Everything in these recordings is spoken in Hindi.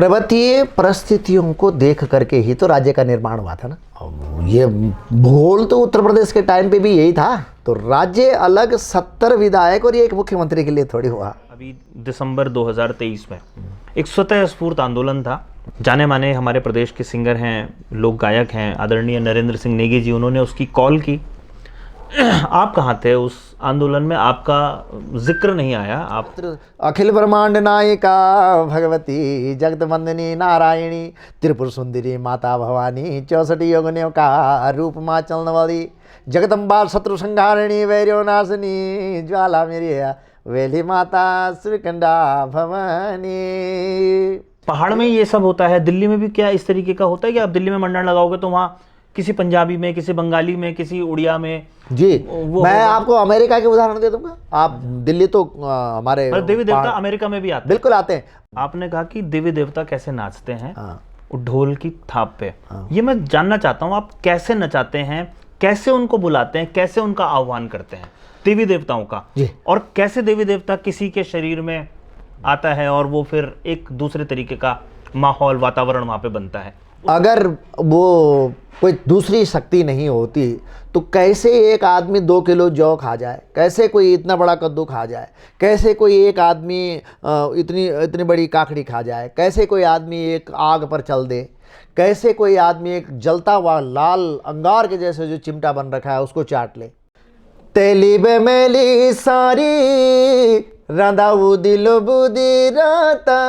पर्वतीय परिस्थितियों को देख करके ही तो राज्य का निर्माण हुआ था ना। ये भूगोल तो उत्तर प्रदेश के टाइम पे भी यही था, तो राज्य अलग 70 विधायक और ये एक मुख्यमंत्री के लिए थोड़ी हुआ। अभी दिसंबर 2023 में एक स्वतः स्फूर्त आंदोलन था। जाने माने हमारे प्रदेश के सिंगर हैं, लोक गायक हैं, आदरणीय नरेंद्र सिंह नेगी जी, उन्होंने उसकी कॉल की। आप कहाँ थे उस आंदोलन में? आपका जिक्र नहीं आया। आप अखिल ब्रह्मांड नायिका भगवती जगत वंदनी नारायणी त्रिपुर सुंदरी माता भवानी 64 योगनियों का रूप माँ चलन वाली जगदम्बा शत्रु संहारिणी वैर्यो नाशनी ज्वाला मेरी वेली माता श्रीकंडा भवानी। पहाड़ में ये सब होता है, दिल्ली में भी क्या इस तरीके का होता है कि आप दिल्ली में मंडन लगाओगे तो वहाँ किसी पंजाबी में, किसी बंगाली में, किसी उड़िया में जी मैं आपको अमेरिका के उदाहरण दे दूंगा। आप दिल्ली तो हमारे देवी देवता अमेरिका में भी आते हैं। बिल्कुल आते हैं। आपने कहा कि देवी देवता कैसे नाचते हैं हाँ। ढोल की थाप पे। ये मैं जानना चाहता हूँ, आप कैसे नचाते हैं, कैसे उनको बुलाते हैं, कैसे उनका आह्वान करते हैं देवी देवताओं का जी। और कैसे देवी देवता किसी के शरीर में आता है और वो फिर एक दूसरे तरीके का माहौल, वातावरण वहाँ पे बनता है। अगर वो कोई दूसरी शक्ति नहीं होती तो कैसे एक आदमी 2 किलो जौ खा जाए, कैसे कोई इतना बड़ा कद्दू खा जाए, कैसे कोई एक आदमी इतनी बड़ी काकड़ी खा जाए, कैसे कोई आदमी एक आग पर चल दे, कैसे कोई आदमी एक जलता हुआ लाल अंगार के जैसे जो चिमटा बन रखा है उसको चाट ले। तेली बेमेली सारी रंधाऊ दिलो बुदी राता।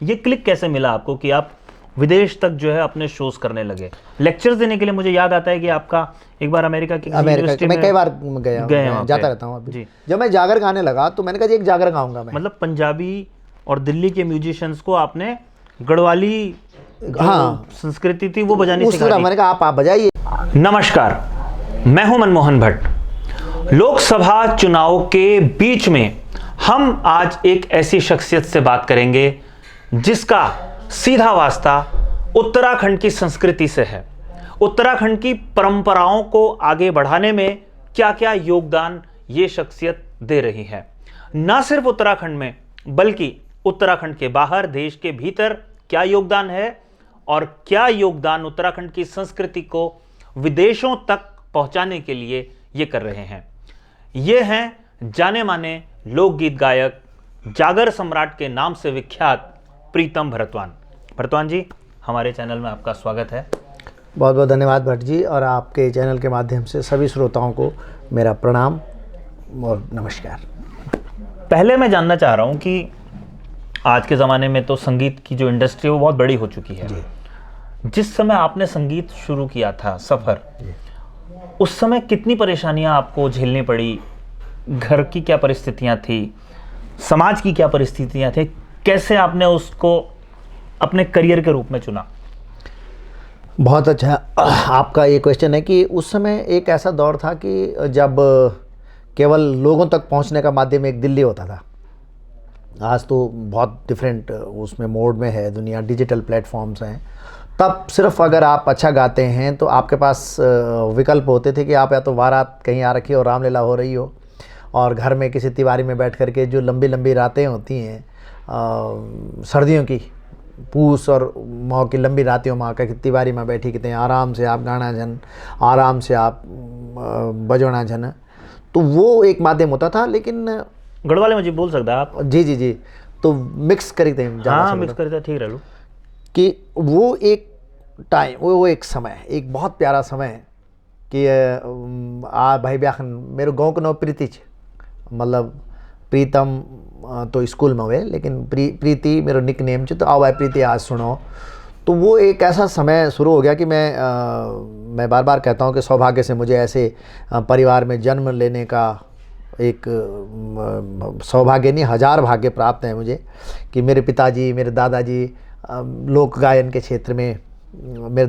ये क्लिक कैसे मिला आपको कि आप विदेश तक जो है अपने शोज करने लगे, लेक्चर्स देने के लिए? मुझे याद आता है कि आपका एक बार अमेरिका मैं कई बार गया जाता रहता हूँ अभी। जब मैं जागर गाने लगा तो मैंने कहा जी एक जागर गाऊंगा मैं। मतलब पंजाबी और दिल्ली के म्यूजिशियंस को आपने गढ़वाली संस्कृति थी वो बजानी सिखा दी। मैंने कहा आप बजाइए। नमस्कार, मैं हूं मनमोहन भट्ट। लोकसभा चुनाव के बीच में हम आज एक ऐसी शख्सियत से बात करेंगे जिसका सीधा वास्ता उत्तराखंड की संस्कृति से है। उत्तराखंड की परंपराओं को आगे बढ़ाने में क्या क्या योगदान ये शख्सियत दे रही है, ना सिर्फ उत्तराखंड में बल्कि उत्तराखंड के बाहर, देश के भीतर क्या योगदान है और क्या योगदान उत्तराखंड की संस्कृति को विदेशों तक पहुंचाने के लिए ये कर रहे हैं। ये हैं जाने माने लोकगीत गायक, जागर सम्राट के नाम से विख्यात प्रीतम भरतवान। भरतवान जी, हमारे चैनल में आपका स्वागत है। बहुत बहुत धन्यवाद भट्ट जी, और आपके चैनल के माध्यम से सभी श्रोताओं को मेरा प्रणाम और नमस्कार। पहले मैं जानना चाह रहा हूं कि आज के ज़माने में तो संगीत की जो इंडस्ट्री है वो बहुत बड़ी हो चुकी है। जिस समय आपने संगीत शुरू किया था सफ़र, उस समय कितनी परेशानियां आपको झेलनी पड़ी? घर की क्या परिस्थितियां थी, समाज की क्या परिस्थितियां थी, कैसे आपने उसको अपने करियर के रूप में चुना? बहुत अच्छा आपका ये क्वेश्चन है कि उस समय एक ऐसा दौर था कि जब केवल लोगों तक पहुंचने का माध्यम एक दिल्ली होता था। आज तो बहुत डिफरेंट उसमें मोड में है दुनिया, डिजिटल प्लेटफॉर्म्स हैं। तब सिर्फ अगर आप अच्छा गाते हैं तो आपके पास विकल्प होते थे कि आप या तो बारात कहीं आ रखी हो, रामलीला हो रही हो, और घर में किसी तिवारी में बैठ करके जो लंबी लंबी रातें होती हैं सर्दियों की, पूस और माह की लंबी रातियों में आकर तिवारी में बैठी कितने आराम से आप गाना झन, आराम से आप बजोना झन, तो वो एक माध्यम होता था। लेकिन गढ़वाले में जी बोल सकता आप? जी जी जी, तो मिक्स करी थे। हाँ, मिक्स करी थे, ठीक रह लो कि वो एक टाइम, वो एक समय, एक बहुत प्यारा समय कि भाई ब्याखन मेरे गाँव का नाम प्रीति छे, मतलब प्रीतम तो स्कूल में हुए, लेकिन प्रीति मेरा निक नेम छे, तो आओ भाई प्रीति आज सुनो। तो वो एक ऐसा समय शुरू हो गया कि मैं बार बार कहता हूँ कि सौभाग्य से मुझे ऐसे परिवार में जन्म लेने का एक सौभाग्य नहीं, 1000 भाग्य प्राप्त है मुझे कि मेरे पिताजी, मेरे दादाजी लोक गायन के क्षेत्र में, मेरे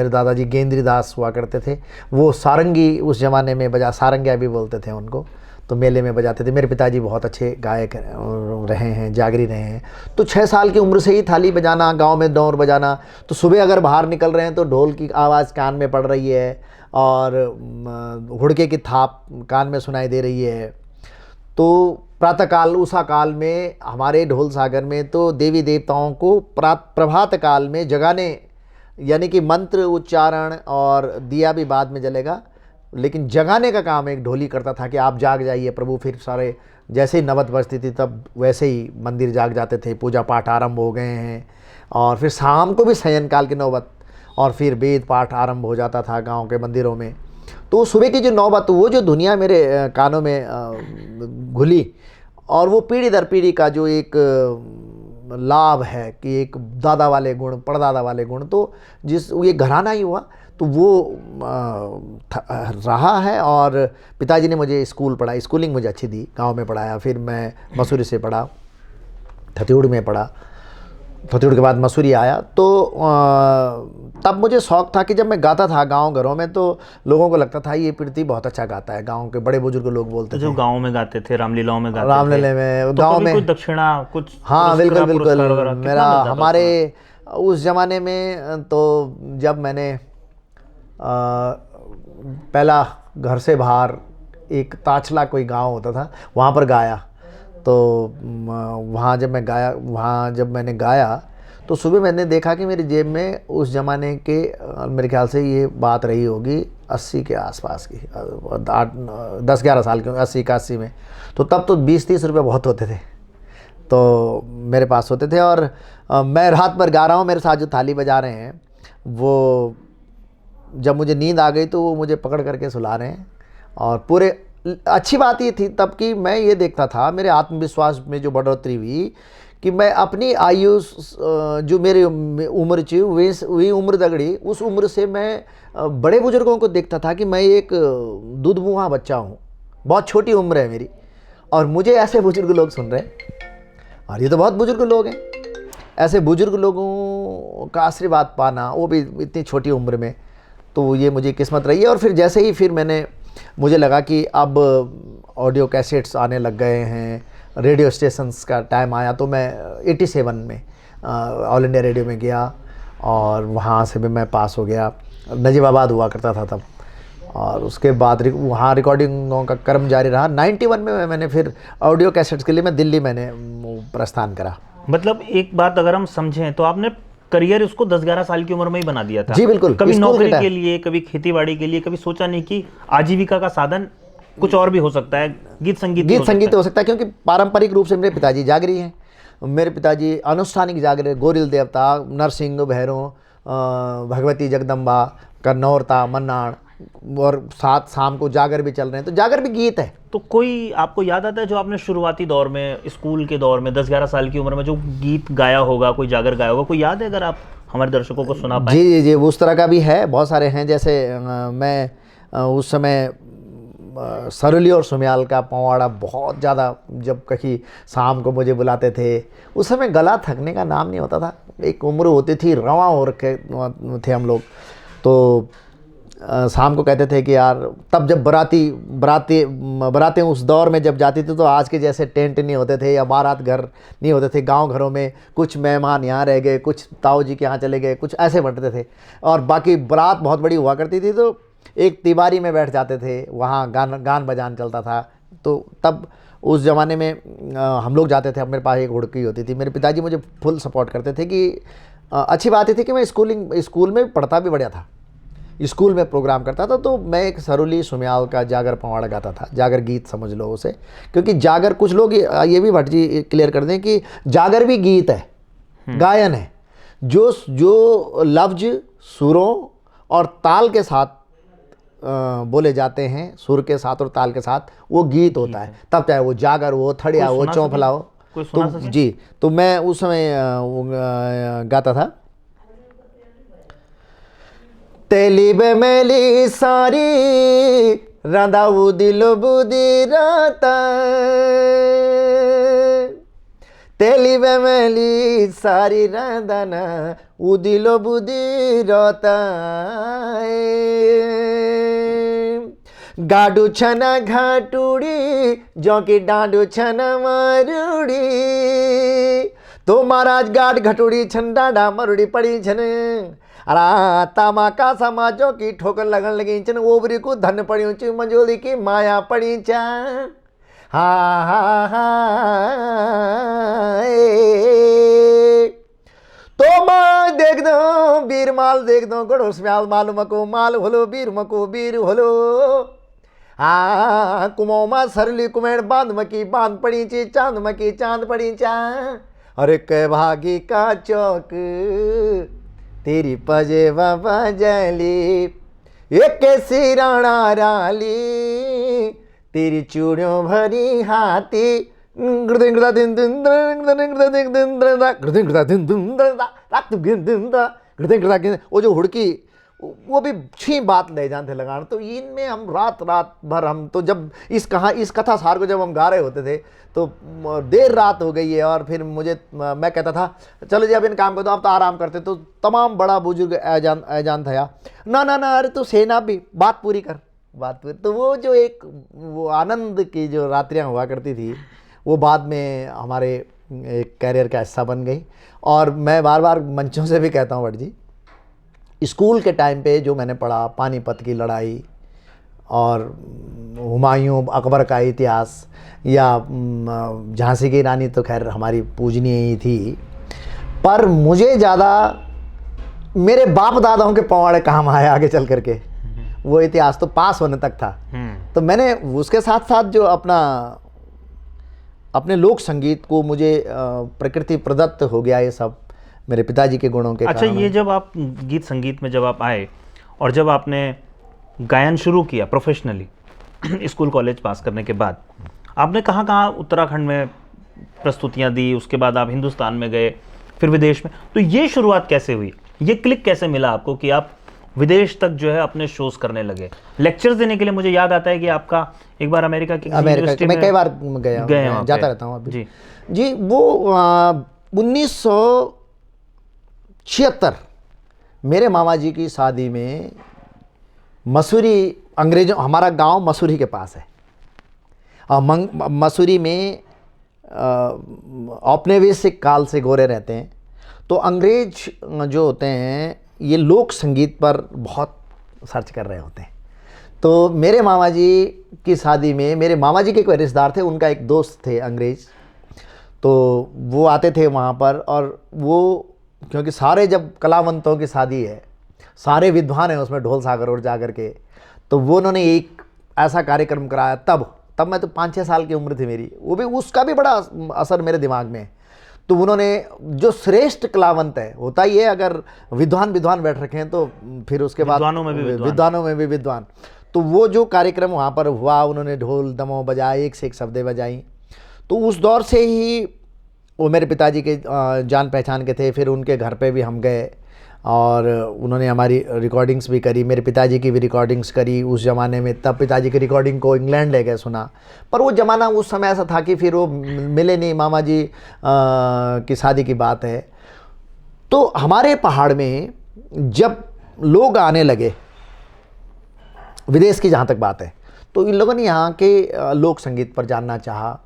दादाजी गेंद्री दास हुआ करते थे। वो सारंगी उस ज़माने में बजा, सारंगिया भी बोलते थे उनको, तो मेले में बजाते थे। मेरे पिताजी बहुत अच्छे गायक रहे हैं, जागरी रहे हैं। तो 6 साल की उम्र से ही थाली बजाना, गांव में दौर बजाना, तो सुबह अगर बाहर निकल रहे हैं तो ढोल की आवाज़ कान में पड़ रही है और हुड़के की थाप कान में सुनाई दे रही है। तो प्रातःकाल उषा काल में हमारे ढोल सागर में तो देवी देवताओं को प्रभात काल में जगाने, यानी कि मंत्र उच्चारण और दिया भी बाद में जलेगा, लेकिन जगाने का काम एक ढोली करता था कि आप जाग जाइए प्रभु। फिर सारे जैसे ही नवत बजती थी तब वैसे ही मंदिर जाग जाते थे, पूजा पाठ आरंभ हो गए हैं। और फिर शाम को भी शयन काल की नौबत और फिर वेद पाठ आरंभ हो जाता था गांव के मंदिरों में। तो सुबह की जो नौबत, वो जो दुनिया मेरे कानों में घुली, और वो पीढ़ी दर पीढ़ी का जो एक लाभ है कि एक दादा वाले गुण, परदादा वाले गुण, तो जिस ये घराना ही हुआ तो वो रहा है। और पिताजी ने मुझे स्कूल पढ़ा, स्कूलिंग मुझे अच्छी दी, गांव में पढ़ाया। फिर मैं मसूरी से पढ़ा, थत्यूड़ में पढ़ा, थत्यूड़ के बाद मसूरी आया। तो तब मुझे शौक़ था कि जब मैं गाता था गांव घरों में तो लोगों को लगता था ये प्रीति बहुत अच्छा गाता है। गांव के बड़े बुजुर्ग लोग बोलते थे। जो गांव में गाते थे, रामलीलाओं में गाते थे, रामलीला में, तो गांव कभी में कुछ दक्षिणा, कुछ हाँ बिल्कुल बिल्कुल। मेरा मिलता था हमारे उस ज़माने में तो जब मैंने पहला घर से बाहर एक ताचला कोई गांव होता था, वहाँ पर गाया। तो वहाँ जब मैंने गाया तो सुबह मैंने देखा कि मेरी जेब में उस ज़माने के मेरे ख्याल से ये बात रही होगी 80 के आसपास की, 10-11 साल की, 80 81 में। तो तब तो 20-30 रुपये बहुत होते थे, तो मेरे पास होते थे। और मैं रात भर गा रहा हूँ, मेरे साथ जो थाली बजा रहे हैं वो जब मुझे नींद आ गई तो वो मुझे पकड़ करके सुला रहे हैं। और पूरे अच्छी बात ये थी तब कि मैं ये देखता था, मेरे आत्मविश्वास में जो बढ़ोतरी हुई कि मैं अपनी आयु जो मेरी उम्र थी वही उम्र दगड़ी, उस उम्र से मैं बड़े बुजुर्गों को देखता था कि मैं एक दूधमुहा बच्चा हूँ, बहुत छोटी उम्र है मेरी, और मुझे ऐसे बुजुर्ग लोग सुन रहे हैं। और ये तो बहुत बुजुर्ग लोग हैं, ऐसे बुजुर्ग लोगों का आशीर्वाद पाना, वो भी इतनी छोटी उम्र में, तो ये मुझे किस्मत रही है। और फिर जैसे ही फिर मुझे लगा कि अब ऑडियो कैसेट्स आने लग गए हैं, रेडियो स्टेशंस का टाइम आया, तो मैं 87 में ऑल इंडिया रेडियो में गया और वहाँ से भी मैं पास हो गया। नजीबाबाद हुआ करता था तब, और उसके बाद वहाँ रिकॉर्डिंगों का क्रम जारी रहा। 91 में मैंने फिर ऑडियो कैसेट्स के लिए मैं दिल्ली मैंने प्रस्थान करा। मतलब एक बात अगर हम समझें तो आपने करियर उसको 10-11 साल की उम्र में ही बना दिया था। जी बिल्कुल। कभी नौकरी के लिए, कभी खेतीबाड़ी के लिए, कभी सोचा नहीं कि आजीविका का साधन कुछ और भी हो सकता है, गीत संगीत हो सकता है, क्योंकि पारंपरिक रूप से मेरे पिताजी जागरी हैं। मेरे पिताजी अनुष्ठानिक जागरे, गोरिल देवता, नरसिंह, भैरव, भगवती जगदम्बा, कन्नौरता, मन्नाड़, और साथ शाम को जागर भी चल रहे हैं, तो जागर भी गीत है। तो कोई आपको याद आता है जो आपने शुरुआती दौर में, स्कूल के दौर में 10-11 साल की उम्र में जो गीत गाया होगा, कोई जागर गाया होगा, कोई याद है अगर आप हमारे दर्शकों को सुना पाएं? जी जी, उस तरह का भी है, बहुत सारे हैं। जैसे मैं उस समय सरुली और सुम्याल का पवाड़ा बहुत ज़्यादा, जब कहीं शाम को मुझे बुलाते थे, उस समय गला थकने का नाम नहीं होता था। एक उम्र होती थी, रवा हो रखे थे हम लोग, तो शाम को कहते थे कि यार, तब जब बरातें उस दौर में जब जाती थी तो आज के जैसे टेंट नहीं होते थे या बारात घर नहीं होते थे। गांव घरों में कुछ मेहमान यहाँ रह गए, कुछ ताऊ जी के यहाँ चले गए, कुछ ऐसे बढ़ते थे, और बाकी बारात बहुत बड़ी हुआ करती थी, तो एक तिवारी में बैठ जाते थे, वहाँ गान बजान चलता था। तो तब उस ज़माने में हम लोग जाते थे। अब मेरे पास एक हुड़की होती थी। मेरे पिताजी मुझे फुल सपोर्ट करते थे कि अच्छी बात ये थी कि मैं स्कूल में पढ़ता भी बढ़िया था, स्कूल में प्रोग्राम करता था। तो मैं एक सरुली सुम्याल का जागर पवाड़ा गाता था, जागर गीत समझ लो उसे, क्योंकि जागर, कुछ लोग ये भी भट्ट जी क्लियर कर दें कि जागर भी गीत है, गायन है। जो लफ्ज सुरों और ताल के साथ बोले जाते हैं, सुर के साथ और ताल के साथ, वो गीत होता है। तब चाहे वो जागर हो, थड़िया हो, चौफला हो। तो जी, तो मैं उस समय गाता था। तेली बेमेली सारी राधा उदिलो बुदी राता, तेली बेमेली सारी राधा ना उदिलो बुदी राता, गाडू छना घाटुड़ी जो कि डांडू छना मारुड़ी, तो महाराज गाड घटुड़ी छन डांडा मरुड़ी पड़ी छन, अरा तामा का समाजों की ठोकर लगन लगी छन, ओबरी को धन पड़ी ऊंची मंजोली की माया पड़ी चा, हाँ हाँ हाँ तो मैं देख दो बीर माल देख दो गड़ोस म्याल माल मको माल होलो बीर मको बीर होलो हाँ कुमोमा सरली कुमेड़ बांध मकी बांध पड़ी ची चांद मकी चांद पड़ी चा अरे कै भागी का चौक तेरी पजे बाबा जली एक कैसी राणा राली तेरी चूड़ियों भरी हाथी वो जो हुड़की वो भी छी बात ले जाते लगाना। तो इनमें हम रात रात भर हम तो जब इस कथा सार को जब हम गा रहे होते थे तो देर रात हो गई है और फिर मुझे मैं कहता था चलो जी अब इन काम को तो आप तो आराम करते। तो तमाम बड़ा बुजुर्ग ऐजान था ना ना ना अरे तू सेना भी बात पूरी कर बात पूरी। तो वो जो एक वो आनंद की जो रात्रियाँ हुआ करती थी वो बाद में हमारे एक कैरियर का हिस्सा बन गई। और मैं बार बार मंचों से भी कहता हूँ भट्ट जी स्कूल के टाइम पे जो मैंने पढ़ा पानीपत की लड़ाई और हुमायूं अकबर का इतिहास या झांसी की रानी तो खैर हमारी पूजनीय ही थी पर मुझे ज़्यादा मेरे बाप दादाओं के पवाड़े काम आए आगे चल करके वो इतिहास तो पास होने तक था। तो मैंने उसके साथ साथ जो अपने लोक संगीत को मुझे प्रकृति प्रदत्त हो गया ये सब मेरे पिताजी के गुणों के अच्छा ये जब आप गीत संगीत में जब आप आए और जब आपने गायन शुरू किया प्रोफेशनली स्कूल कॉलेज पास करने के बाद आपने कहाँ कहाँ उत्तराखंड में प्रस्तुतियाँ दी उसके बाद आप हिंदुस्तान में गए फिर विदेश में। तो ये शुरुआत कैसे हुई ये क्लिक कैसे मिला आपको कि आप विदेश तक जो है अपने शोज करने लगे लेक्चर्स देने के लिए। मुझे याद आता है कि आपका एक बार अमेरिका की यूनिवर्सिटी में कई बार गया जाता रहता हूँ अभी जी वो 1976 मेरे मामा जी की शादी में मसूरी अंग्रेजों हमारा गांव मसूरी के पास है और मसूरी में औपनिवेशिक काल से गोरे रहते हैं। तो अंग्रेज जो होते हैं ये लोक संगीत पर बहुत सर्च कर रहे होते हैं। तो मेरे मामा जी की शादी में मेरे मामा जी के कोई रिश्तेदार थे उनका एक दोस्त थे अंग्रेज तो वो आते थे वहाँ पर और वो क्योंकि सारे जब कलावंतों की शादी है सारे विद्वान हैं उसमें ढोल सागर और जा कर के तो वो उन्होंने एक ऐसा कार्यक्रम कराया तब मैं तो 5-6 साल की उम्र थी मेरी वो भी उसका भी बड़ा असर मेरे दिमाग में। तो उन्होंने जो श्रेष्ठ कलावंत है होता ही है अगर विद्वान बैठ रखे हैं तो फिर उसके बाद विद्वानों में भी विद्वान। तो वो जो कार्यक्रम वहाँ पर हुआ उन्होंने ढोल दमों बजाए एक से एक शब्दें बजाई। तो उस दौर से ही वो मेरे पिताजी के जान पहचान के थे। फिर उनके घर पे भी हम गए और उन्होंने हमारी रिकॉर्डिंग्स भी करी मेरे पिताजी की भी रिकॉर्डिंग्स करी उस ज़माने में। तब पिताजी की रिकॉर्डिंग को इंग्लैंड ले गए सुना पर वो ज़माना उस समय ऐसा था कि फिर वो मिले नहीं। मामा जी की शादी की बात है। तो हमारे पहाड़ में जब लोग आने लगे विदेश की जहाँ तक बात है तो इन लोगों ने यहाँ के लोक संगीत पर जानना चाहा।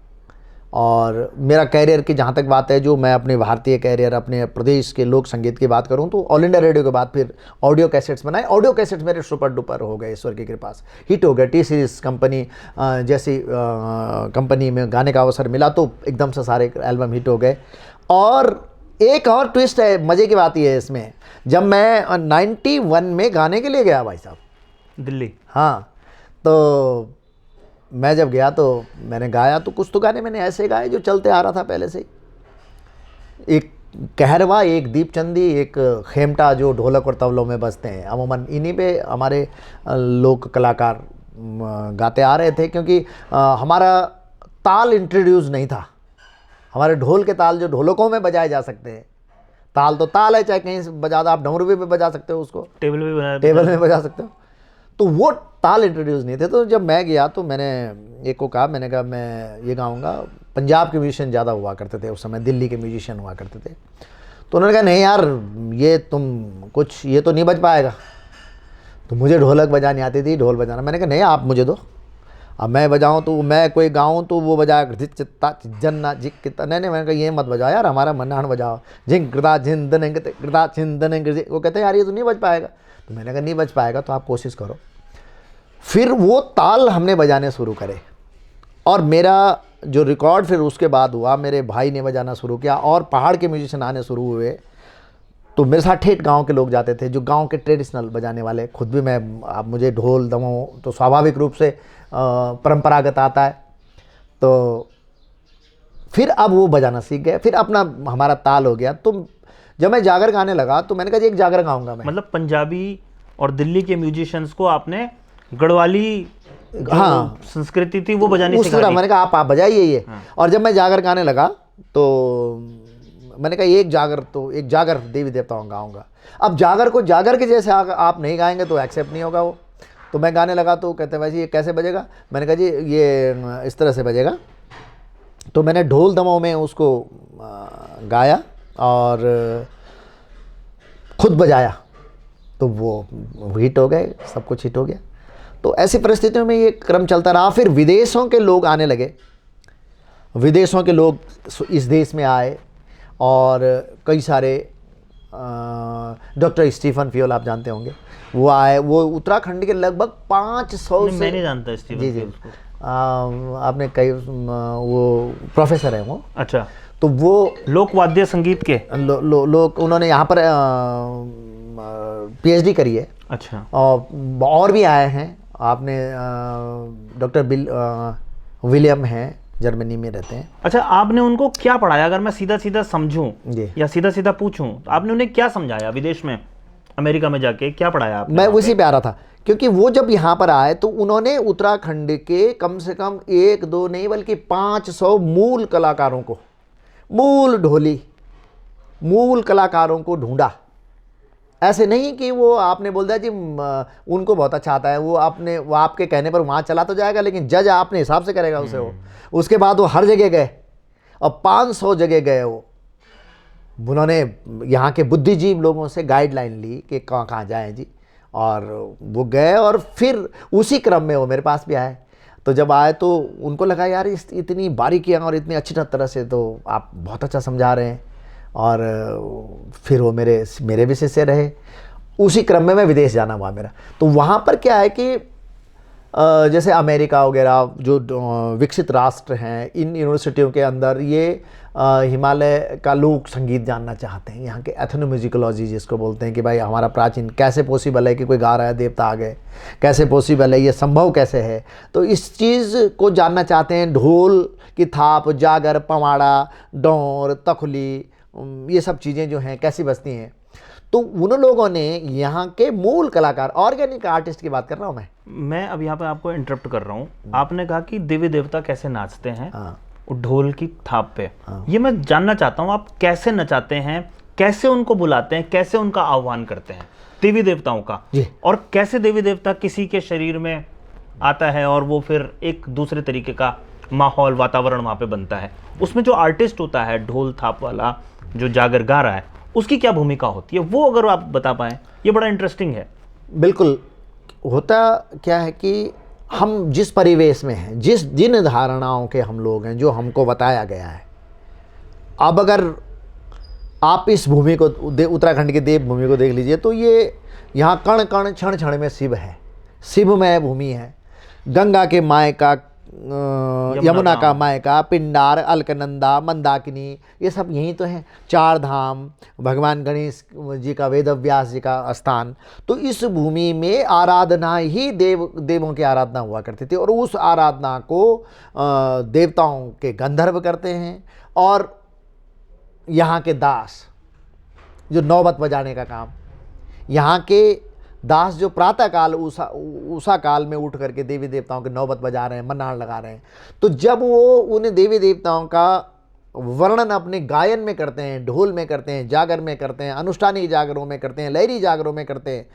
और मेरा कैरियर की जहाँ तक बात है जो मैं अपने भारतीय कैरियर अपने प्रदेश के लोक संगीत की बात करूँ तो ऑल इंडिया रेडियो के बाद फिर ऑडियो कैसेट्स बनाए। ऑडियो कैसेट्स मेरे सुपर डुपर हो गए ईश्वर की कृपा से हिट हो गए। टी सीरीज कंपनी जैसी कंपनी में गाने का अवसर मिला तो एकदम से सारे एल्बम हिट हो गए। और एक और ट्विस्ट है मज़े की बात यह है इसमें जब मैं 91 में गाने के लिए गया भाई साहब दिल्ली हाँ तो मैं जब गया तो मैंने गाया तो कुछ तो गाने मैंने ऐसे गाए जो चलते आ रहा था पहले से ही। एक कहरवा एक दीपचंदी एक खेमटा जो ढोलक और तबलों में बजते हैं अमूमन इन्हीं पे हमारे लोक कलाकार गाते आ रहे थे क्योंकि हमारा ताल इंट्रोड्यूस नहीं था। हमारे ढोल के ताल जो ढोलकों में बजाए जा सकते हैं ताल तो ताल है चाहे कहीं से बजा दो आप डमरू पे बजा सकते हो उसको टेबल में बजा सकते हो तो वो ताल इंट्रोड्यूस नहीं थे। तो जब मैं गया तो मैंने एक को कहा मैंने कहा मैं ये गाऊंगा। पंजाब के म्यूजिशियन ज़्यादा हुआ करते थे उस समय दिल्ली के म्यूजिशियन हुआ करते थे। तो उन्होंने कहा नहीं यार ये तुम कुछ ये तो नहीं बज पाएगा। तो मुझे ढोलक बजानी आती थी ढोल बजाना। मैंने कहा नहीं आप मुझे दो अब मैं बजाऊँ तो मैं कोई गाऊँ तो वो बजाया चित्ता जन्ना झिक किता नहीं मैंने कहा ये मत बजाओ यार हमारा मन्नान बजाओ झिंग कृदा झिंदन कृदा छिंदन। वो कहते हैं यार ये तो नहीं बज पाएगा। तो मैंने कहा नहीं बज पाएगा तो आप कोशिश करो। फिर वो ताल हमने बजाने शुरू करे और मेरा जो रिकॉर्ड फिर उसके बाद हुआ, मेरे भाई ने बजाना शुरू किया और पहाड़ के म्यूजिशियन आने शुरू हुए। तो मेरे साथ ठेठ गांव के लोग जाते थे, जो गांव के ट्रेडिशनल बजाने वाले। खुद भी मैं, अब मुझे ढोल दमों तो स्वाभाविक रूप से परंपरागत आता है। तो फिर अब वो बजाना सीख गए, फिर अपना हमारा ताल हो गया। तो जब मैं जागर गाने लगा तो मैंने कहा जी एक जागर गाऊंगा मैं। मतलब पंजाबी और दिल्ली के म्यूजिशियंस को आपने गढ़वाली हाँ संस्कृति थी वो बजानी उस सिखा तरह दी। मैंने कहा आप बजाइए ये। हाँ। और जब मैं जागर गाने लगा तो मैंने कहा एक जागर देवी देवताओं का गाऊंगा। अब जागर को जागर के जैसे आप नहीं गाएंगे तो एक्सेप्ट नहीं होगा वो। तो मैं गाने लगा तो कहते हैं भाई ये कैसे बजेगा। मैंने कहा जी ये इस तरह से बजेगा। तो मैंने ढोल दमों में उसको गाया और खुद बजाया, तो वो हिट हो गए, सब कुछ हिट हो गया। तो ऐसी परिस्थितियों में ये क्रम चलता रहा। फिर विदेशों के लोग आने लगे, विदेशों के लोग इस देश में आए और कई सारे डॉक्टर स्टीफन फियोल आप जानते होंगे, वो आए। वो उत्तराखंड के लगभग 500 से, मैं नहीं जानता स्टीफन जी फियोल्स को। आपने कई वो प्रोफेसर हैं वो। अच्छा, तो वो लोक वाद्य संगीत के लोग उन्होंने यहाँ पर पीएचडी करी है। अच्छा, और भी आए हैं। आपने डॉक्टर विलियम हैं, जर्मनी में रहते हैं। अच्छा, आपने उनको क्या पढ़ाया? अगर मैं सीधा सीधा समझूं जी। या सीधा सीधा पूछूं तो आपने उन्हें क्या समझाया? विदेश में, अमेरिका में जाके क्या पढ़ाया आपने? मैं उसी पे आ रहा था, क्योंकि वो जब यहाँ पर आए तो उन्होंने उत्तराखंड के कम से कम 1-2 नहीं बल्कि 500 मूल कलाकारों को, मूल ढोली मूल कलाकारों को ढूंढा। ऐसे नहीं कि वो आपने बोल दिया जी उनको बहुत अच्छा आता है, वो आपके कहने पर वहाँ चला तो जाएगा, लेकिन जज आपने हिसाब से करेगा उसे वो। उसके बाद वो हर जगह गए और 500 जगह गए वो। उन्होंने यहाँ के बुद्धिजीवी लोगों से गाइडलाइन ली कि कहाँ कहाँ जाएं जी, और वो गए। और फिर उसी क्रम में वो मेरे पास भी आए। तो जब आए तो उनको लगा यार इतनी बारीकियाँ और इतनी अच्छी तरह से तो आप बहुत अच्छा समझा रहे हैं। और फिर वो मेरे भी शिष्य रहे। उसी क्रम में मैं विदेश जाना हुआ मेरा। तो वहाँ पर क्या है कि जैसे अमेरिका वगैरह जो विकसित राष्ट्र हैं, इन यूनिवर्सिटियों के अंदर ये हिमालय का लोक संगीत जानना चाहते हैं। यहाँ के एथनोम्यूजिकोलॉजी जिसको बोलते हैं कि भाई हमारा प्राचीन कैसे पॉसिबल है कि कोई गा रहा है देवता आ गए, कैसे पॉसिबल है, ये संभव कैसे है। तो इस चीज़ को जानना चाहते हैं। ढोल की थाप, जागर, पवाड़ा, डोर, तखली, ये सब चीज़ें जो हैं कैसी बजती हैं। तो उन लोगों ने यहाँ के मूल कलाकार, ऑर्गेनिक आर्टिस्ट की बात कर रहा हूँ मैं अब यहाँ पे आपको इंटरप्ट कर रहा हूँ। आपने कहा कि देवी देवता कैसे नाचते हैं हाँ। ढोल की थाप पे। ये मैं जानना चाहता हूँ, आप कैसे नचाते हैं, कैसे उनको बुलाते हैं, कैसे उनका आह्वान करते हैं देवी देवताओं का, और कैसे देवी देवता किसी के शरीर में आता है और वो फिर एक दूसरे तरीके का माहौल, वातावरण वहाँ पे बनता है। उसमें जो आर्टिस्ट होता है ढोल थाप वाला जो जागर गा रहा है, उसकी क्या भूमिका होती है, वो अगर आप बता पाएं, ये बड़ा इंटरेस्टिंग है। बिल्कुल। होता क्या है कि हम जिस परिवेश में हैं, जिन धारणाओं के हम लोग हैं, जो हमको बताया गया है, अब अगर आप इस भूमि को, उत्तराखंड की देव भूमि को देख लीजिए तो ये यहाँ कण कण क्षण क्षण में शिव है, शिवमय भूमि है। गंगा के मायका, यमुना का मायका, पिंडार, अलकनंदा, मंदाकिनी, ये सब यहीं तो हैं। 4 धाम, भगवान गणेश जी का, वेद व्यास जी का स्थान। तो इस भूमि में आराधना ही देवों की आराधना हुआ करती थी। और उस आराधना को देवताओं के गंधर्व करते हैं और यहाँ के दास जो नौबत बजाने का काम, यहाँ के दास जो प्रातः काल उषा काल में उठ करके देवी देवताओं के नौबत बजा रहे हैं, मन्नाड़ लगा रहे हैं। तो जब वो उन देवी देवताओं का वर्णन अपने गायन में करते हैं, ढोल में करते हैं, जागर में करते हैं, अनुष्ठानी जागरों में करते हैं, लहरी जागरों में करते हैं,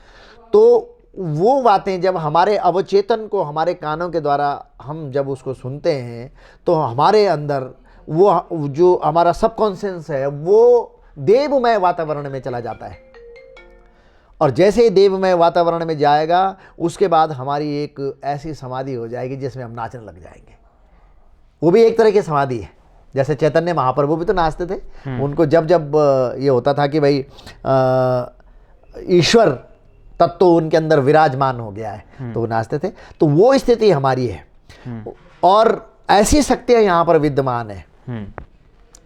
तो वो बातें जब हमारे अवचेतन को हमारे कानों के द्वारा हम जब उसको सुनते हैं तो हमारे अंदर वो जो हमारा सबकॉन्शियस है वो देवमय वातावरण में चला जाता है। और जैसे ही देवमय वातावरण में जाएगा उसके बाद हमारी एक ऐसी समाधि हो जाएगी जिसमें हम नाचने लग जाएंगे। वो भी एक तरह की समाधि है। जैसे चैतन्य महाप्रभु भी तो नाचते थे। उनको जब जब ये होता था कि भाई ईश्वर तत्व उनके अंदर विराजमान हो गया है तो वो नाचते थे। तो वो स्थिति हमारी है। और ऐसी शक्तियाँ यहाँ पर विद्यमान है।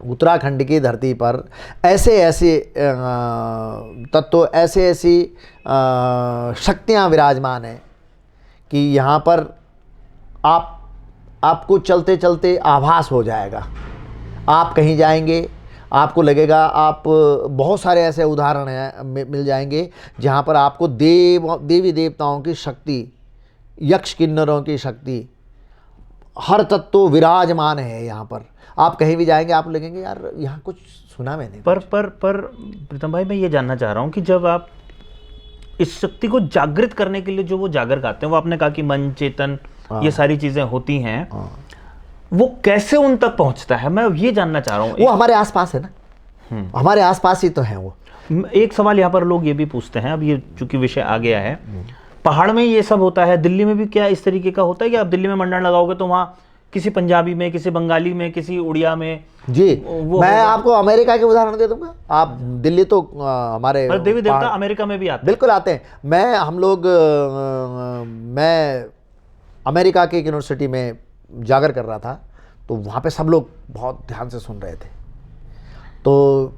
उत्तराखंड की धरती पर ऐसे ऐसे तत्व, ऐसे ऐसी शक्तियाँ विराजमान हैं कि यहाँ पर आपको चलते चलते आभास हो जाएगा। आप कहीं जाएंगे, आपको लगेगा, आप बहुत सारे ऐसे उदाहरण हैं मिल जाएंगे जहाँ पर आपको देवी देवताओं की शक्ति, यक्ष किन्नरों की शक्ति, हर तत्व विराजमान है यहाँ पर। आप कहीं भी जाएंगे, आप लगेंगे यार यहाँ कुछ सुना मैंने। पर प्रीतम भाई, मैं ये जानना चाह रहा हूँ कि जब आप इस शक्ति को जागृत करने के लिए जो वो जागर गाते हैं, वो आपने कहा कि मन, चेतन, ये सारी चीजें होती हैं, वो कैसे उन तक पहुंचता है, मैं ये जानना चाह रहा हूँ। वो हमारे आसपास है ना, हमारे आसपास ही तो है वो। एक सवाल यहाँ पर लोग ये भी पूछते हैं, अब ये चूंकि विषय आ गया है, पहाड़ में ये सब होता है, दिल्ली में भी क्या इस तरीके का होता है कि आप दिल्ली में मंडन लगाओगे तो वहाँ किसी पंजाबी में, किसी बंगाली में, किसी उड़िया में जी, मैं आपको अमेरिका के उदाहरण दे दूंगा। आप दिल्ली तो हमारे देवी देवता अमेरिका में भी आते हैं। बिल्कुल आते हैं। मैं अमेरिका की एक यूनिवर्सिटी में जागर कर रहा था, तो वहाँ पे सब लोग बहुत ध्यान से सुन रहे थे। तो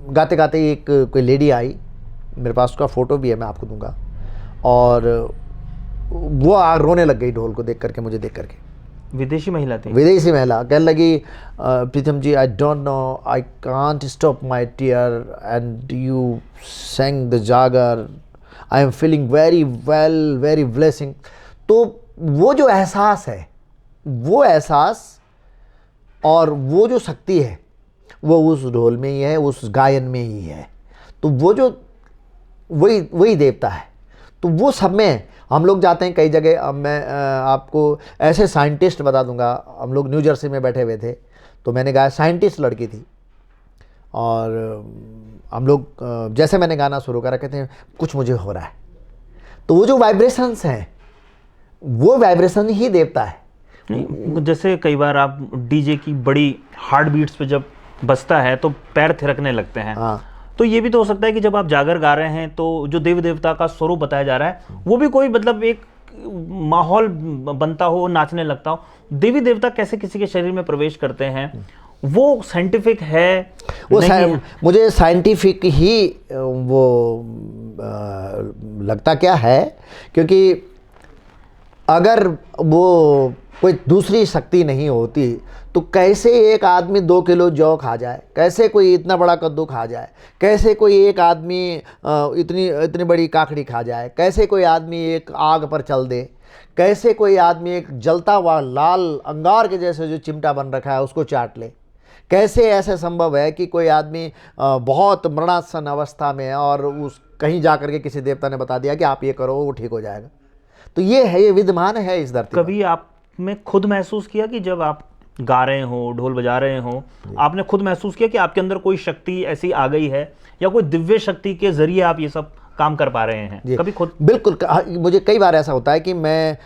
गाते गाते एक कोई लेडी आई, मेरे पास उसका फ़ोटो भी है, मैं आपको दूंगा, और वो रोने लग गई ढोल को देख करके, मुझे देख करके। विदेशी महिला थी? विदेशी महिला। कहने लगी, Pritam ji, I don't know, I can't stop my tear and you sang the Jagar, I am feeling very well, very blessing. तो वो जो एहसास है, वो एहसास और वो जो शक्ति है, वो उस ढोल में ही है, उस गायन में ही है। तो वो जो वही देवता है। तो वो सब में हम लोग जाते हैं कई जगह। अब मैं आपको ऐसे साइंटिस्ट बता दूंगा। हम लोग न्यू जर्सी में बैठे हुए थे, तो मैंने गाया, साइंटिस्ट लड़की थी, और हम लोग जैसे मैंने गाना शुरू करा, कहते हैं कुछ मुझे हो रहा है। तो वो जो वाइब्रेशंस हैं, वो वाइब्रेशन ही देवता है। जैसे कई बार आप डीजे की बड़ी हार्ट बीट्स पे जब बजता है तो पैर थिरकने लगते हैं। हाँ, तो ये भी तो हो सकता है कि जब आप जागर गा रहे हैं तो जो देवी देवता का स्वरूप बताया जा रहा है, वो भी कोई मतलब एक माहौल बनता हो, नाचने लगता हो। देवी देवता कैसे किसी के शरीर में प्रवेश करते हैं, वो साइंटिफिक है? वो मुझे साइंटिफिक ही वो लगता क्या है, क्योंकि अगर वो कोई दूसरी शक्ति नहीं होती तो कैसे एक आदमी 2 किलो जौ खा जाए, कैसे कोई इतना बड़ा कद्दू खा जाए, कैसे कोई एक आदमी इतनी बड़ी काकड़ी खा जाए, कैसे कोई आदमी एक आग पर चल दे, कैसे कोई आदमी एक जलता हुआ लाल अंगार के जैसे जो चिमटा बन रखा है उसको चाट ले, कैसे ऐसे संभव है कि कोई आदमी बहुत मरणासन अवस्था में है और उस कहीं जा कर के किसी देवता ने बता दिया कि आप ये करो वो ठीक हो जाएगा। तो ये है, ये विद्यमान है इस धरती। कभी आपने खुद महसूस किया कि जब आप गा रहे हो, ढोल बजा रहे हो, आपने खुद महसूस किया कि आपके अंदर कोई शक्ति ऐसी आ गई है, या कोई दिव्य शक्ति के जरिए आप ये सब काम कर पा रहे हैं? कभी खुद? बिल्कुल, मुझे कई बार ऐसा होता है कि मैं